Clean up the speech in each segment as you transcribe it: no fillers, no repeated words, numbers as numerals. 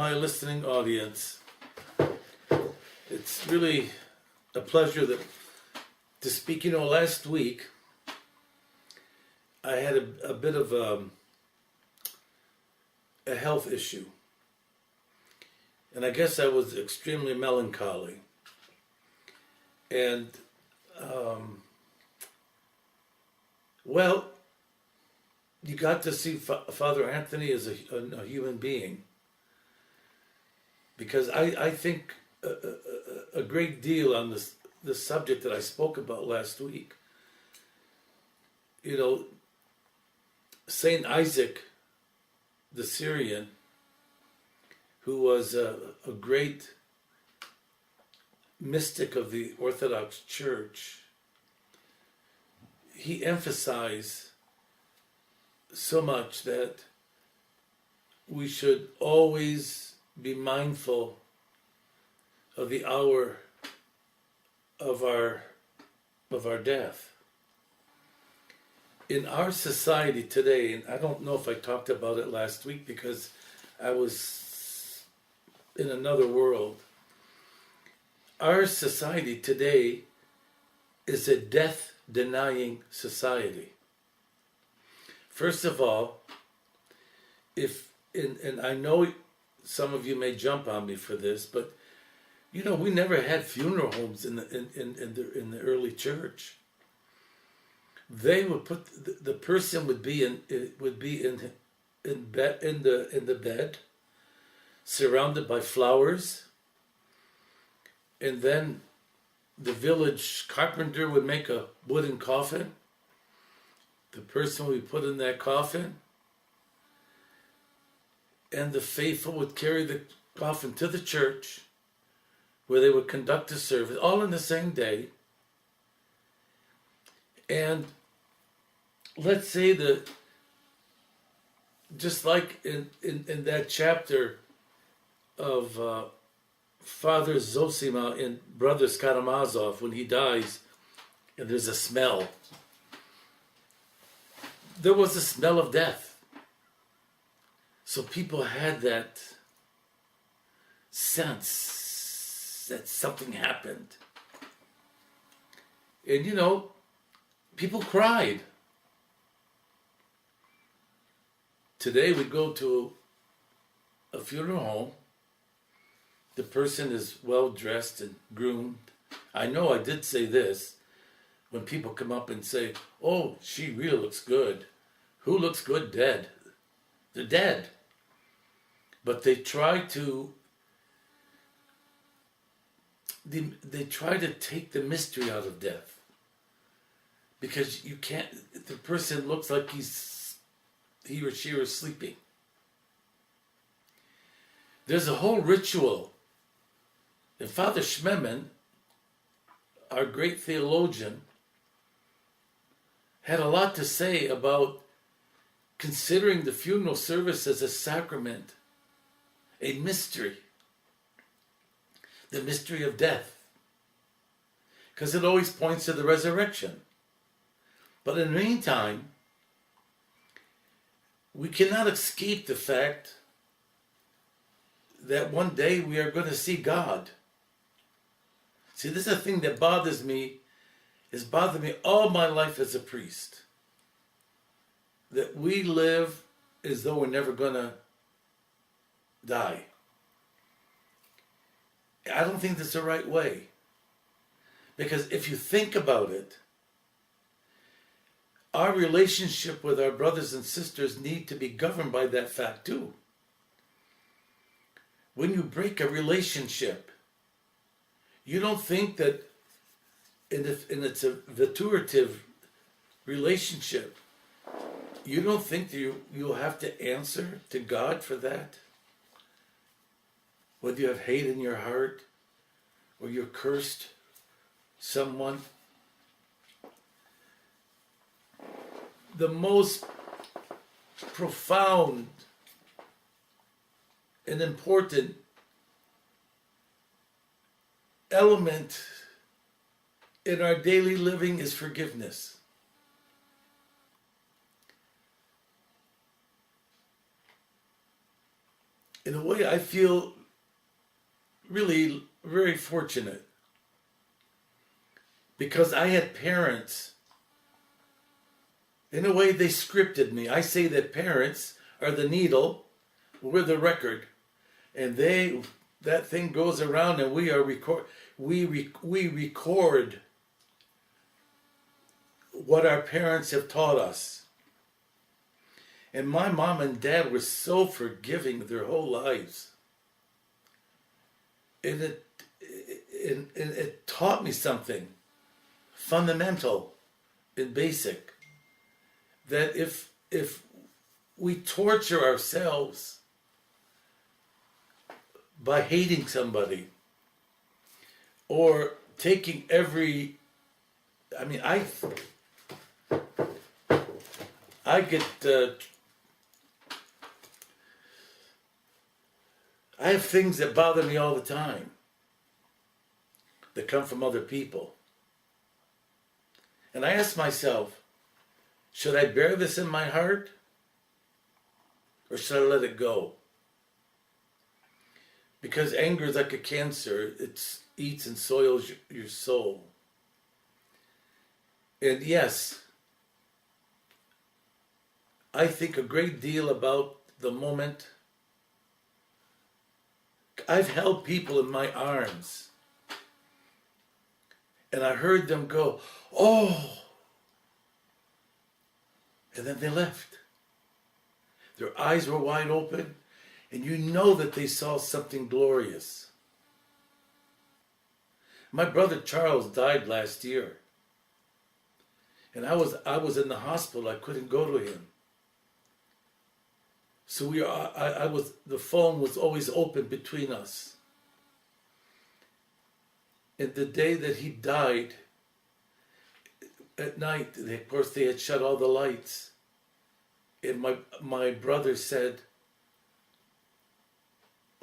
my listening audience. It's really a pleasure to speak. You know, last week I had a bit of a health issue. And I guess I was extremely melancholy. And, well, you got to see Father Antony as a human being. Because I think a great deal on the subject that I spoke about last week. You know, Saint Isaac, the Syrian, who was a great mystic of the Orthodox Church, he emphasized so much that we should always be mindful of the hour of our death. In our society today, and I don't know if I talked about it last week because I was in another world. Our society today is a death-denying society. First of all, and I know some of you may jump on me for this, but you know, we never had funeral homes in the early church. They would put the person would be in the bed, surrounded by flowers, and then the village carpenter would make a wooden coffin. The person would be put in that coffin, and the faithful would carry the coffin to the church, where they would conduct a service, all in the same day. And let's say that, just like in that chapter of Father Zosima in Brothers Karamazov, when he dies and there's a smell, there was a smell of death. So people had that sense that something happened. And you know, people cried. Today we go to a funeral home. The person is well dressed and groomed. I know I did say this. When people come up and say, "Oh, she really looks good." Who looks good dead? They're dead. But they try to take the mystery out of death. Because you can't, the person looks like he or she is sleeping. There's a whole ritual. And Father Schmemann, our great theologian, had a lot to say about considering the funeral service as a sacrament, a mystery, the mystery of death, because it always points to the resurrection. But in the meantime, we cannot escape the fact that one day we are going to see God. See, this is a thing that bothers me. It's bothered me all my life as a priest. That we live as though we're never going to die. I don't think that's the right way. Because if you think about it, our relationship with our brothers and sisters need to be governed by that fact too. When you break a relationship, you don't think that, and it's a viturative relationship, you don't think that you'll have to answer to God for that? Whether you have hate in your heart or you're cursed someone. The most profound and important element in our daily living is forgiveness. in a way, I feel really very fortunate because I had parents. In a way, they scripted me. I say that parents are the needle, we're the record, and that thing goes around, and we record what our parents have taught us. And my mom and dad were so forgiving their whole lives. And it taught me something fundamental and basic. That if we torture ourselves by hating somebody or taking I have things that bother me all the time that come from other people. And I ask myself, should I bear this in my heart? Or should I let it go? Because anger is like a cancer. It eats and soils your soul. And yes, I think a great deal about the moment. I've held people in my arms. And I heard them go, oh. And then they left. Their eyes were wide open, and you know that they saw something glorious. My brother Charles died last year. And I was in the hospital. I couldn't go to him. So the phone was always open between us. And the day that he died, at night, of course, they had shut all the lights. And my brother said,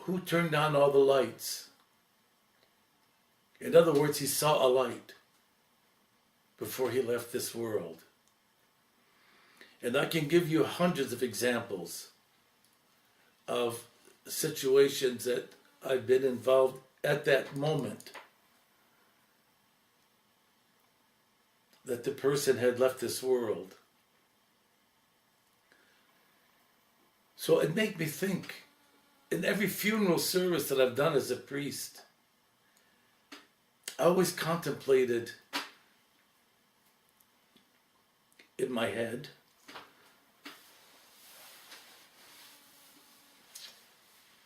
who turned on all the lights? In other words, he saw a light before he left this world. And I can give you hundreds of examples of situations that I've been involved at that moment that the person had left this world. So it made me think, in every funeral service that I've done as a priest, I always contemplated in my head,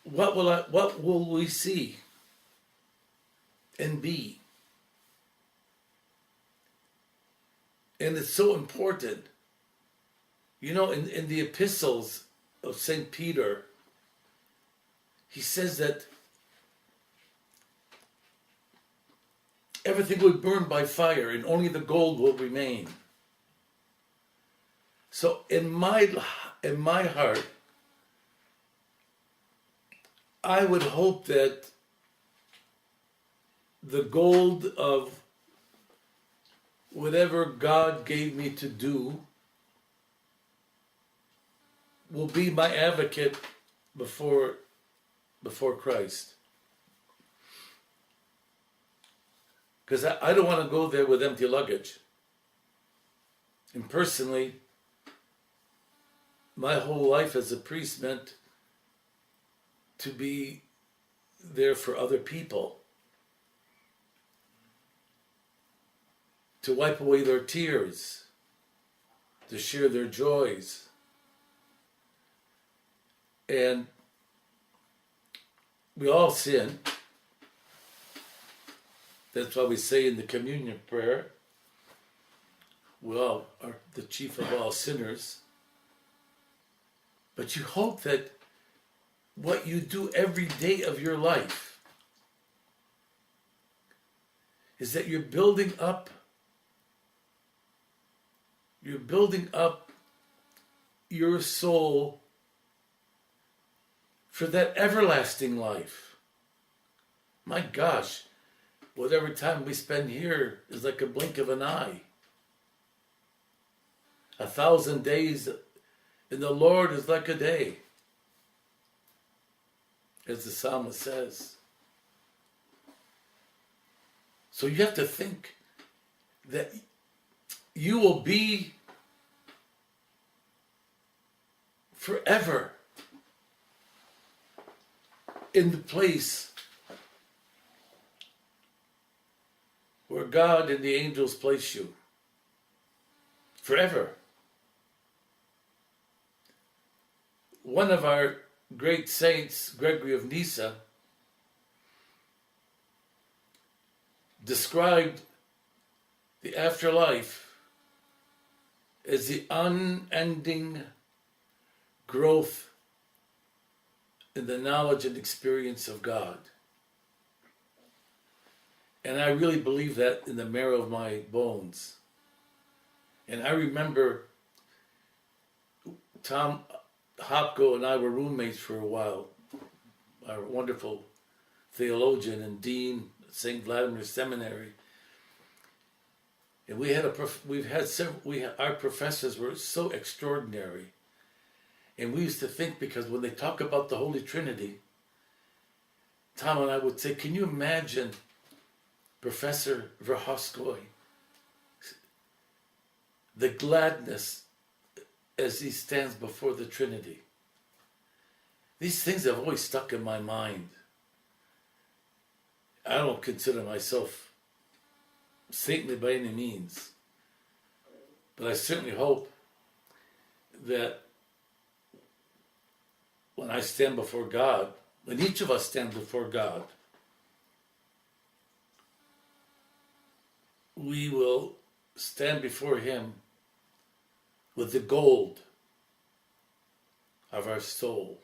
what will we see and be? And it's so important. You know, in the epistles of St. Peter, he says that everything will burn by fire and only the gold will remain. So in my heart, I would hope that the gold of whatever God gave me to do will be my advocate before Christ. Because I don't want to go there with empty luggage. And personally, my whole life as a priest meant to be there for other people. To wipe away their tears. To share their joys. And we all sin. That's why we say in the communion prayer, we all are the chief of all sinners. But you hope that what you do every day of your life is that you're building up your soul for that everlasting life. My gosh, whatever time we spend here is like a blink of an eye. 1,000 days in the Lord is like a day. as the psalmist says. So you have to think that you will be forever in the place where God and the angels place you. Forever. One of our great saints, Gregory of Nyssa, described the afterlife as the unending growth in the knowledge and experience of God. And I really believe that in the marrow of my bones. And I remember Tom Hopko and I were roommates for a while. Our wonderful theologian and dean at St. Vladimir Seminary. And our professors were so extraordinary. And we used to think, because when they talk about the Holy Trinity, Tom and I would say, can you imagine Professor Verhofskoy, the gladness as he stands before the Trinity? These things have always stuck in my mind. I don't consider myself saintly by any means, but I certainly hope that when I stand before God, when each of us stand before God, we will stand before Him with the gold of our soul.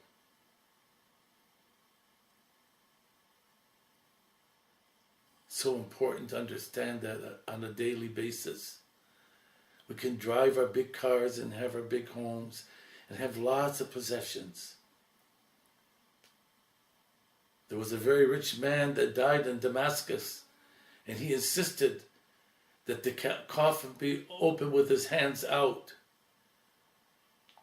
So important to understand that on a daily basis. We can drive our big cars and have our big homes and have lots of possessions. There was a very rich man that died in Damascus, and he insisted that the coffin be open with his hands out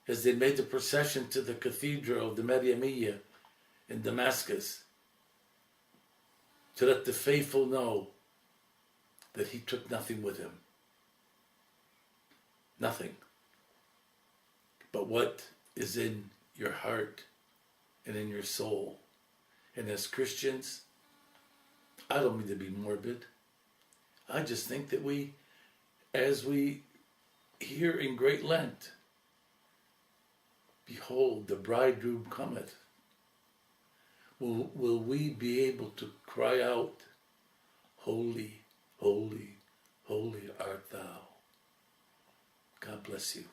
as they made the procession to the cathedral of the Mariamia in Damascus, to let the faithful know that he took nothing with him. Nothing. But what is in your heart and in your soul. And as Christians, I don't mean to be morbid. I just think that we, as we hear in Great Lent, behold, the bridegroom cometh. Will we be able to cry out, holy, holy, holy art thou. God bless you.